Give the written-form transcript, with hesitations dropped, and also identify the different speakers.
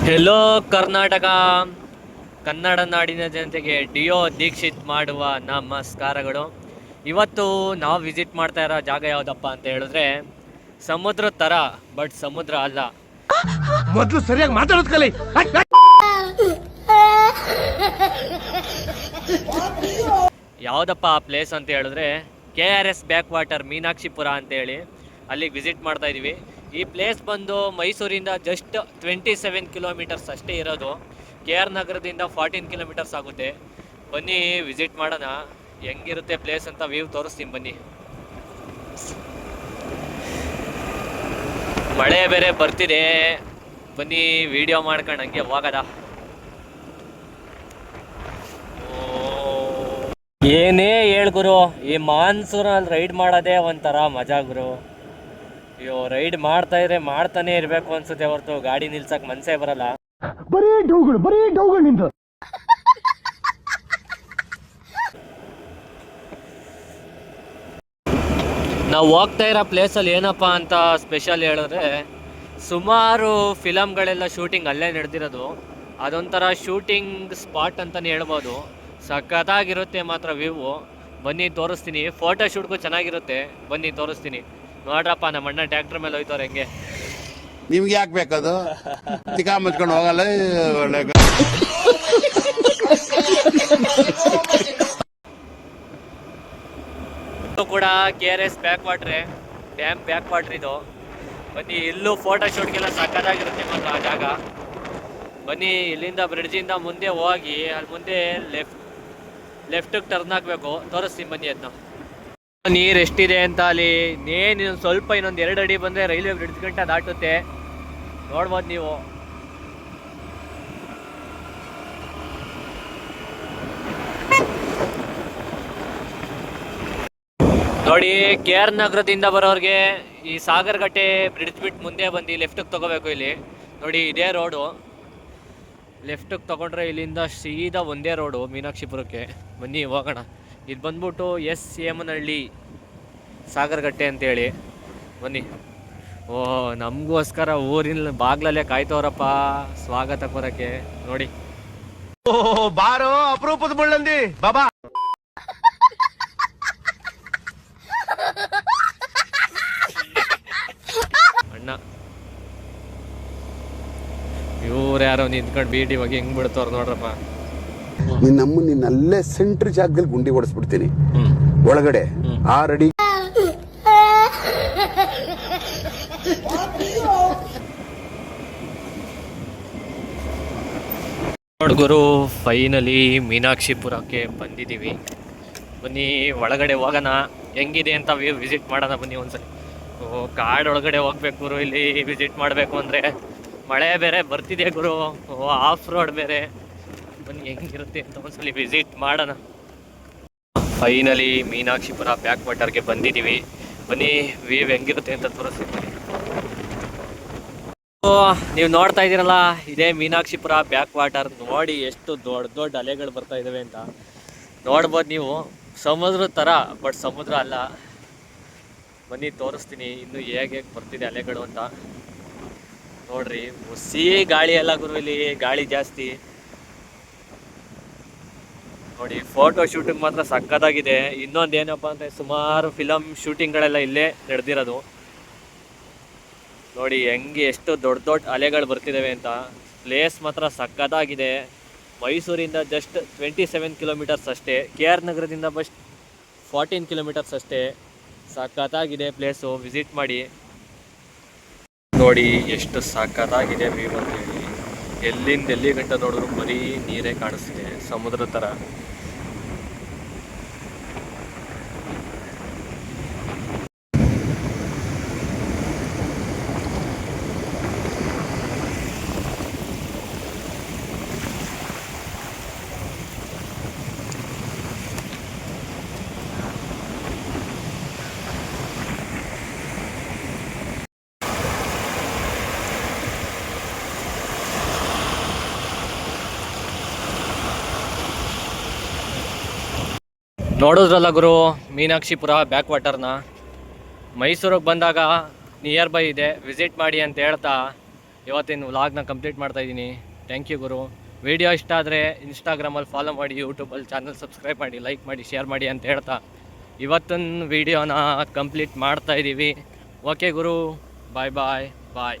Speaker 1: Hello Karnataka, Kannada ನಾಡಿನ ಜನತೆಗೆ Dio Dixit ಮಾಡುವ ನಮಸ್ಕಾರಗಳು. ಇವತ್ತು ನಾವು ವಿಸಿಟ್ ಮಾಡ್ತಾ ಇರೋ ಜಾಗ ಯಾವುದಪ್ಪ ಅಂತ ಹೇಳಿದ್ರೆ ಸಮುದ್ರ ಥರ ಬಟ್ ಸಮುದ್ರ ಅಲ್ಲ.
Speaker 2: ಮೊದಲು ಸರಿಯಾಗಿ ಮಾತಾಡೋದು ಕಲಿ.
Speaker 1: ಯಾವುದಪ್ಪ ಆ ಪ್ಲೇಸ್ ಅಂತ ಹೇಳಿದ್ರೆ KRS ಬ್ಯಾಕ್ ವಾಟರ್ ಮೀನಾಕ್ಷಿಪುರ ಅಂತೇಳಿ ಅಲ್ಲಿಗೆ ವಿಸಿಟ್ ಮಾಡ್ತಾ ಇದ್ದೀವಿ. ಈ ಪ್ಲೇಸ್ ಬಂದು ಮೈಸೂರಿಂದ ಜಸ್ಟ್ 27 ಕಿಲೋಮೀಟರ್ಸ್ ಅಷ್ಟೇ ಇರೋದು. KR ನಗರದಿಂದ 14 ಕಿಲೋಮೀಟರ್ಸ್ ಆಗುತ್ತೆ. ಬನ್ನಿ ವಿಸಿಟ್ ಮಾಡೋಣ, ಹೆಂಗಿರುತ್ತೆ ಪ್ಲೇಸ್ ಅಂತ ವ್ಯೂ ತೋರಿಸ್ತೀನಿ ಬನ್ನಿ. ಮಳೆ ಬೇರೆ ಬರ್ತಿದೆ, ಬನ್ನಿ ವಿಡಿಯೋ ಮಾಡ್ಕೊಂಡು ಹಂಗೆ ಹೋಗದ. ಏನೇ ಹೇಳ್ ಗುರು, ಈ ಮಾನ್ಸೂನಲ್ಲಿ ರೈಡ್ ಮಾಡೋದೇ ಒಂಥರ ಮಜಾ ಗುರು. ಅಯ್ಯೋ, ರೈಡ್ ಮಾಡ್ತಾ ಇದ್ರೆ ಮಾಡ್ತಾನೆ ಇರ್ಬೇಕು ಅನ್ಸುತ್ತೆ ಹೊರತು ಗಾಡಿ ನಿಲ್ಸಕ್ ಮನ್ಸೇ ಬರಲ್ಲ.
Speaker 2: ಬರೀ ಡೌಗಳು ನಿಂದ.
Speaker 1: ನಾವು ಹೋಗ್ತಾ ಇರೋ ಪ್ಲೇಸಲ್ಲಿ ಏನಪ್ಪ ಅಂತ ಸ್ಪೆಷಲ್ ಹೇಳಿದ್ರೆ, ಸುಮಾರು ಫಿಲಮ್ಗಳೆಲ್ಲ ಶೂಟಿಂಗ್ ಅಲ್ಲೇ ನಡೆದಿರೋದು. ಅದೊಂಥರ ಶೂಟಿಂಗ್ ಸ್ಪಾಟ್ ಅಂತಲೇ ಹೇಳ್ಬೋದು. ಸಖತ್ತಾಗಿರುತ್ತೆ ಮಾತ್ರ ವ್ಯೂ. ಬನ್ನಿ ತೋರಿಸ್ತೀನಿ. ಫೋಟೋ ಶೂಟ್ಗೂ ಚೆನ್ನಾಗಿರುತ್ತೆ, ಬನ್ನಿ ತೋರಿಸ್ತೀನಿ. ನೋಡ್ರಪ್ಪ, ನಮ್ಮ ಅಣ್ಣ ಟ್ರ್ಯಾಕ್ಟರ್ ಮೇಲೆ ಹೋಯ್ತವ್ರೆ. ಹೆಂಗೆ
Speaker 3: ನಿಮ್ಗೆ ಯಾಕೆ ಬೇಕದು? ತಿಕಾ ಮುಚ್ಕೊಂಡು ಹೋಗಲ್ಲ. ಒಳ್ಳೆ
Speaker 1: ಕೂಡ KRS ಬ್ಯಾಕ್ ವಾಟ್ರೆ, ಡ್ಯಾಮ್ ಬ್ಯಾಕ್ ವಾಟ್ರ್ ಇದು. ಬನ್ನಿ, ಇಲ್ಲೂ ಫೋಟೋ ಶೂಟ್ಗೆಲ್ಲ ಸಖತ್ತಾಗಿರುತ್ತೆ ಮಾತ್ರ ಆ ಜಾಗ. ಬನ್ನಿ, ಇಲ್ಲಿಂದ ಬ್ರಿಡ್ಜಿಂದ ಮುಂದೆ ಹೋಗಿ ಅಲ್ಲಿ ಮುಂದೆ ಲೆಫ್ಟಿಗೆ ಟರ್ನ್ ಹಾಕಬೇಕು. ತೋರಿಸ್ತೀನಿ ಬನ್ನಿ ಅದನ್ನ. ನೀರು ಎಷ್ಟಿದೆ ಅಂತ ಅಲ್ಲಿ ಇನ್ನೊಂದು ಸ್ವಲ್ಪ, ಇನ್ನೊಂದು 2 ಅಡಿ ಬಂದರೆ ರೈಲ್ವೆ ಬ್ರಿಡ್ಜ್ ಗಂಟ ದಾಟುತ್ತೆ. ನೋಡ್ಬೋದು ನೀವು. ನೋಡಿ, KR ನಗರದಿಂದ ಬರೋರಿಗೆ ಈ ಸಾಗರಗಟ್ಟೆ ಬ್ರಿಡ್ಜ್ ಬಿಟ್ಟು ಮುಂದೆ ಬಂದು ಲೆಫ್ಟಿಗೆ ತಗೋಬೇಕು. ಇಲ್ಲಿ ನೋಡಿ, ಇದೇ ರೋಡು. ಲೆಫ್ಟಿಗೆ ತಗೊಂಡ್ರೆ ಇಲ್ಲಿಂದ ಸೀದಾ ಒಂದೇ ರೋಡು ಮೀನಾಕ್ಷಿಪುರಕ್ಕೆ. ಬನ್ನಿ ಹೋಗೋಣ. ಇದು ಬಂದ್ಬಿಟ್ಟು ಹೇಮನಹಳ್ಳಿ ಸಾಗರಗಟ್ಟೆ ಅಂತೇಳಿ. ಬನ್ನಿ. ನಮಗೋಸ್ಕರ ಊರಿನ ಬಾಗ್ಲಲ್ಲೇ ಕಾಯ್ತವ್ರಪ್ಪ ಸ್ವಾಗತ ಕೊರಕ್ಕೆ. ನೋಡಿ,
Speaker 2: ಬಾರೋ ಅಪರೂಪದ ಮುಳ್ಳಂದಿ ಬಾಬಾ.
Speaker 1: ಅಣ್ಣ ಇವ್ರು ಯಾರೋ ನಿಂತ್ಕೊಂಡು ಬೀಡಿ ಹೋಗಿ ಹೆಂಗ್ ಬಿಡ್ತವ್ರ ನೋಡ್ರಪ್ಪ.
Speaker 3: ನಿನ್ನಲ್ಲೇ ಸೆಂಟ್ರ್ ಜಾಗದಲ್ಲಿ ಗುಂಡಿ ಹೊಡೆಸ್ಬಿಡ್ತೀನಿ. ಒಳಗಡೆ 6 ಅಡಿ.
Speaker 1: ನೋಡ್ಗುರು, ಫೈನಲಿ ಮೀನಾಕ್ಷಿಪುರಕ್ಕೆ ಬಂದಿದ್ದೀವಿ. ಬನ್ನಿ ಒಳಗಡೆ ಹೋಗೋಣ, ಹೆಂಗಿದೆ ಅಂತ ವಿಸಿಟ್ ಮಾಡೋಣ. ಬನ್ನಿ ಒಂದ್ಸರಿ. ಕಾಡೊಳಗಡೆ ಹೋಗ್ಬೇಕು ಗುರು. ಇಲ್ಲಿ ವಿಸಿಟ್ ಮಾಡಬೇಕು ಅಂದರೆ ಮಳೆ ಬೇರೆ ಬರ್ತಿದೆ ಗುರು, ಆಫ್ ರೋಡ್ ಬೇರೆ. ಬನ್ನಿ ಹೆಂಗಿರುತ್ತೆ ಅಂತ ಒಂದ್ಸಲಿ ವಿಸಿಟ್ ಮಾಡೋಣ. ಫೈನಲಿ ಮೀನಾಕ್ಷಿಪುರ ಬ್ಯಾಕ್ ವಾಟರ್ಗೆ ಬಂದಿದ್ದೀವಿ. ಬನ್ನಿ ವ್ಯೂ ಹೆಂಗಿರುತ್ತೆ ಅಂತ ತೋರಿಸ್ತೀನಿ. ನೀವು ನೋಡ್ತಾ ಇದ್ದೀರಲ್ಲ, ಇದೇ ಮೀನಾಕ್ಷಿಪುರ ಬ್ಯಾಕ್ ವಾಟರ್. ನೋಡಿ ಎಷ್ಟು ದೊಡ್ಡ ದೊಡ್ಡ ಅಲೆಗಳು ಬರ್ತಾ ಇದ್ದಾವೆ ಅಂತ ನೋಡ್ಬೋದು ನೀವು. ಸಮುದ್ರ ಥರ ಬಟ್ ಸಮುದ್ರ ಅಲ್ಲ. ಬನ್ನಿ ತೋರಿಸ್ತೀನಿ ಇನ್ನು ಹೇಗೆ ಬರ್ತಿದೆ ಅಲೆಗಳು ಅಂತ. ನೋಡ್ರಿ, ಹುಸಿ ಗಾಳಿ ಎಲ್ಲ ಗುರು, ಇಲ್ಲಿ ಗಾಳಿ ಜಾಸ್ತಿ. ನೋಡಿ, ಫೋಟೋ ಶೂಟಿಂಗ್ ಮಾತ್ರ ಸಕ್ಕತ್ತಾಗಿದೆ. ಇನ್ನೊಂದೇನಪ್ಪ ಅಂದರೆ ಸುಮಾರು ಫಿಲಮ್ ಶೂಟಿಂಗ್ಗಳೆಲ್ಲ ಇಲ್ಲೇ ನಡೆದಿರೋದು. ನೋಡಿ ಹೆಂಗೆ ಎಷ್ಟು ದೊಡ್ಡ ದೊಡ್ಡ ಅಲೆಗಳು ಬರ್ತಿದ್ದಾವೆ ಅಂತ. ಪ್ಲೇಸ್ ಮಾತ್ರ ಸಕ್ಕತ್ತಾಗಿದೆ. ಮೈಸೂರಿಂದ ಜಸ್ಟ್ 27 ಕಿಲೋಮೀಟರ್ಸ್ ಅಷ್ಟೇ. KR ನಗರದಿಂದ ಬಸ್ 14 ಕಿಲೋಮೀಟರ್ಸ್ ಅಷ್ಟೇ. ಸಕ್ಕತ್ತಾಗಿದೆ ಪ್ಲೇಸು, ವಿಸಿಟ್ ಮಾಡಿ. ನೋಡಿ ಎಷ್ಟು ಸಕ್ಕತ್ತಾಗಿದೆ ವ್ಯೂ ಅಂತೇಳಿ. ಎಲ್ಲಿಂದ ಎಲ್ಲಿ ಗಂಟ ನೋಡಿದ್ರು ಬರೀ ನೀರೇ ಕಾಣಿಸ್ತಿದೆ, ಸಮುದ್ರ ಥರ. ನೋಡಿದ್ರಲ್ಲ ಗುರು, ಮೀನಾಕ್ಷಿಪುರ ಬ್ಯಾಕ್ ವಾಟರ್ನ. ಮೈಸೂರಿಗೆ ಬಂದಾಗ ನಿಯರ್ ಬೈ ಇದೆ, ವಿಸಿಟ್ ಮಾಡಿ ಅಂತ ಹೇಳ್ತಾ ಇವತ್ತಿನ ವ್ಲಾಗ್ನ ಕಂಪ್ಲೀಟ್ ಮಾಡ್ತಾಯಿದ್ದೀನಿ. Thank you Guru. ವಿಡಿಯೋ ಇಷ್ಟ ಆದರೆ ಇನ್ಸ್ಟಾಗ್ರಾಮಲ್ಲಿ ಫಾಲೋ ಮಾಡಿ, ಯೂಟ್ಯೂಬಲ್ಲಿ ಚಾನಲ್ ಸಬ್ಸ್ಕ್ರೈಬ್ ಮಾಡಿ, ಲೈಕ್ ಮಾಡಿ, ಶೇರ್ ಮಾಡಿ ಅಂತ ಹೇಳ್ತಾ ಇವತ್ತಿನ ವಿಡಿಯೋನ ಕಂಪ್ಲೀಟ್ ಮಾಡ್ತಾಯಿದ್ದೀವಿ. ಓಕೆ ಗುರು, ಬಾಯ್ ಬಾಯ್ ಬಾಯ್.